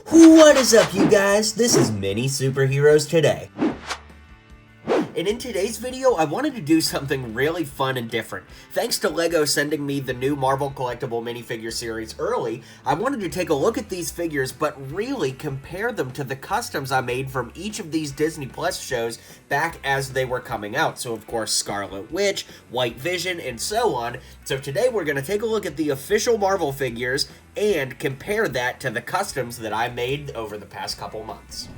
What is up, you guys? This is MiniSuperHeroes Today. And in today's video, I wanted to do something really fun and different. Thanks to LEGO sending me the new Marvel collectible minifigure series early, I wanted to take a look at these figures, but really compare them to the customs I made from each of these Disney Plus shows back as they were coming out. So of course, Scarlet Witch, White Vision, and so on. So today we're going to take a look at the official Marvel figures and compare that to the customs that I made over the past couple months.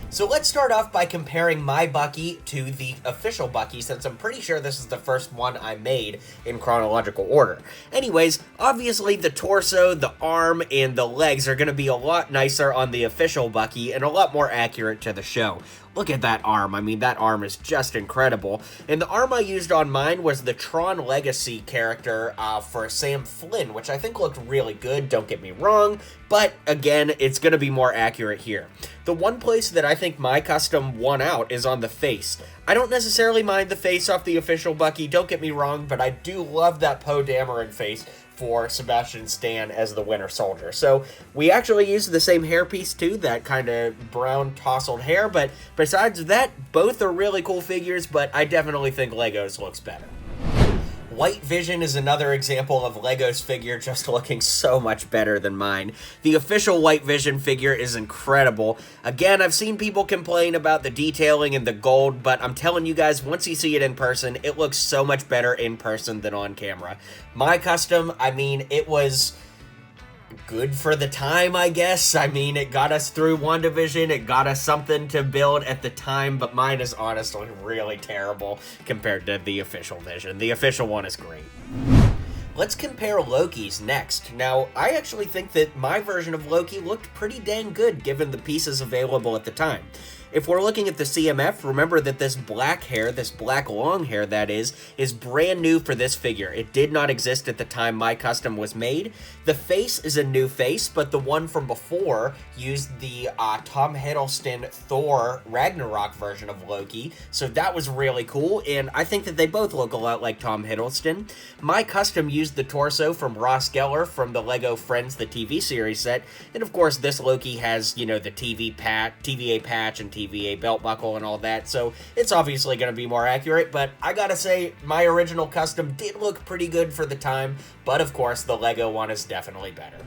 So let's start off by comparing my Bucky to the official Bucky, since I'm pretty sure this is the first one I made in chronological order. Anyways, obviously the torso, the arm, and the legs are going to be a lot nicer on the official Bucky and a lot more accurate to the show. Look at that arm. I mean, that arm is just incredible. And the arm I used on mine was the Tron Legacy character for Sam Flynn, which I think looked really good, don't get me wrong. But again, it's going to be more accurate here. The one place that I think my custom won out is on the face. I don't necessarily mind the face off the official Bucky, don't get me wrong, but I do love that Poe Dameron face for Sebastian Stan as the Winter Soldier. So we actually used the same hairpiece too, that kind of brown tousled hair, but besides that, both are really cool figures, but I definitely think Lego's looks better. White Vision is another example of Lego's figure just looking so much better than mine. The official White Vision figure is incredible. Again, I've seen people complain about the detailing and the gold, but I'm telling you guys, once you see it in person, it looks so much better in person than on camera. My custom, I mean, it was good for the time, I guess. I mean, it got us through WandaVision, it got us something to build at the time, but mine is honestly really terrible compared to the official Vision. The official one is great. Let's compare Loki's next. Now, I actually think that my version of Loki looked pretty dang good given the pieces available at the time. If we're looking at the CMF, remember that this black hair, this black long hair that is brand new for this figure. It did not exist at the time my custom was made. The face is a new face, but the one from before used the Tom Hiddleston Thor Ragnarok version of Loki, so that was really cool, and I think that they both look a lot like Tom Hiddleston. My custom used the torso from Ross Geller from the LEGO Friends, the TV series set, and of course this Loki has, you know, the TVA patch and TVA belt buckle and all that, so it's obviously going to be more accurate, but I gotta say, my original custom did look pretty good for the time, but of course the LEGO one is definitely better.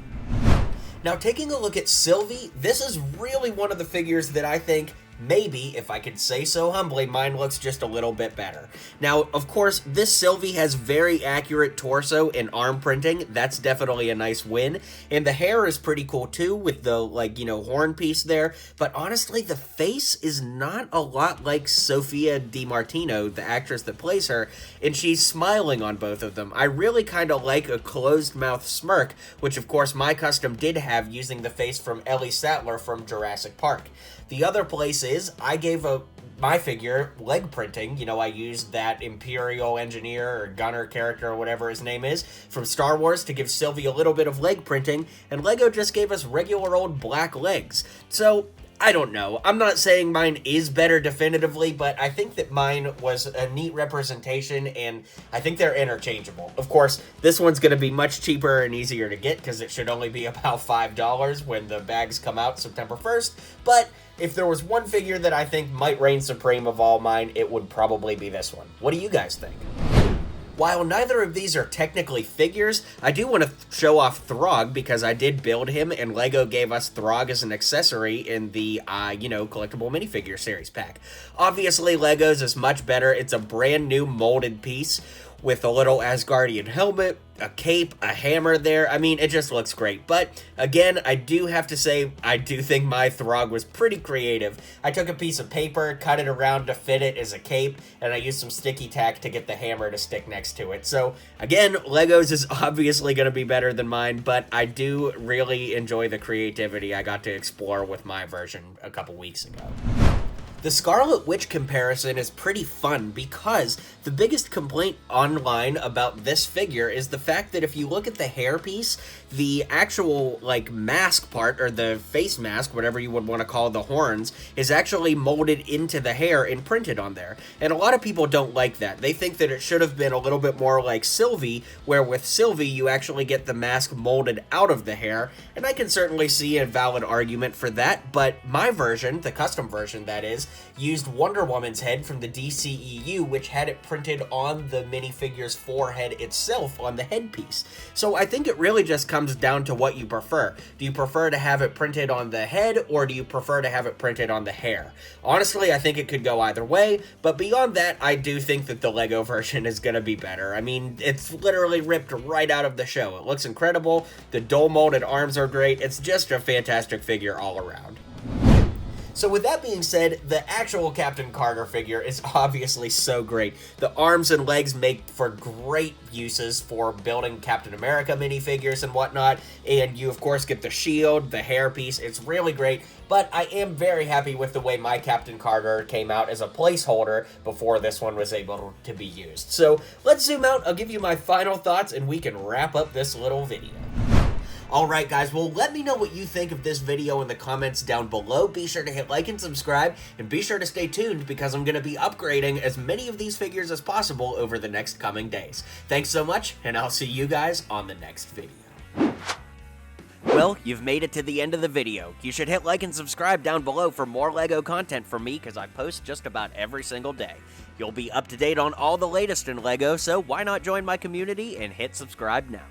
Now, taking a look at Sylvie, this is really one of the figures that I think maybe, if I could say so humbly, mine looks just a little bit better. Now, of course, this Sylvie has very accurate torso and arm printing. That's definitely a nice win. And the hair is pretty cool too, with the, like, you know, horn piece there. But honestly, the face is not a lot like Sophia DiMartino, the actress that plays her, and she's smiling on both of them. I really kind of like a closed mouth smirk, which of course my custom did have using the face from Ellie Sattler from Jurassic Park. The other place is, I gave my figure leg printing. You know, I used that Imperial Engineer or Gunner character or whatever his name is from Star Wars to give Sylvie a little bit of leg printing, and LEGO just gave us regular old black legs. So, I don't know. I'm not saying mine is better definitively, but I think that mine was a neat representation, and I think they're interchangeable. Of course, this one's going to be much cheaper and easier to get because it should only be about $5 when the bags come out September 1st, but if there was one figure that I think might reign supreme of all mine, it would probably be this one. What do you guys think? While neither of these are technically figures, I do want to show off Throg because I did build him, and LEGO gave us Throg as an accessory in the, collectible minifigure series pack. Obviously, LEGO's is much better. It's a brand new molded piece with a little Asgardian helmet, a cape, a hammer there. I mean, it just looks great. But again, I do have to say, I do think my Throg was pretty creative. I took a piece of paper, cut it around to fit it as a cape, and I used some sticky tack to get the hammer to stick next to it. So again, LEGO's is obviously going to be better than mine, but I do really enjoy the creativity I got to explore with my version a couple weeks ago. The Scarlet Witch comparison is pretty fun because the biggest complaint online about this figure is the fact that if you look at the hairpiece, the actual, like, mask part, or the face mask, whatever you would want to call the horns, is actually molded into the hair and printed on there. And a lot of people don't like that. They think that it should have been a little bit more like Sylvie, where with Sylvie you actually get the mask molded out of the hair, and I can certainly see a valid argument for that, but my version, the custom version that is, used Wonder Woman's head from the DCEU, which had it printed on the minifigure's forehead itself on the headpiece. So I think it really just comes down to what you prefer. Do you prefer to have it printed on the head, or do you prefer to have it printed on the hair? Honestly, I think it could go either way, but beyond that, I do think that the Lego version is going to be better. I mean, it's literally ripped right out of the show. It looks incredible, the dual molded arms are great, it's just a fantastic figure all around. So with that being said, the actual Captain Carter figure is obviously so great. The arms and legs make for great uses for building Captain America minifigures and whatnot, and you of course get the shield, the hairpiece, it's really great, but I am very happy with the way my Captain Carter came out as a placeholder before this one was able to be used. So let's zoom out, I'll give you my final thoughts, and we can wrap up this little video. Alright guys, well let me know what you think of this video in the comments down below. Be sure to hit like and subscribe, and be sure to stay tuned because I'm going to be upgrading as many of these figures as possible over the next coming days. Thanks so much, and I'll see you guys on the next video. Well, you've made it to the end of the video. You should hit like and subscribe down below for more LEGO content from me because I post just about every single day. You'll be up to date on all the latest in LEGO, so why not join my community and hit subscribe now.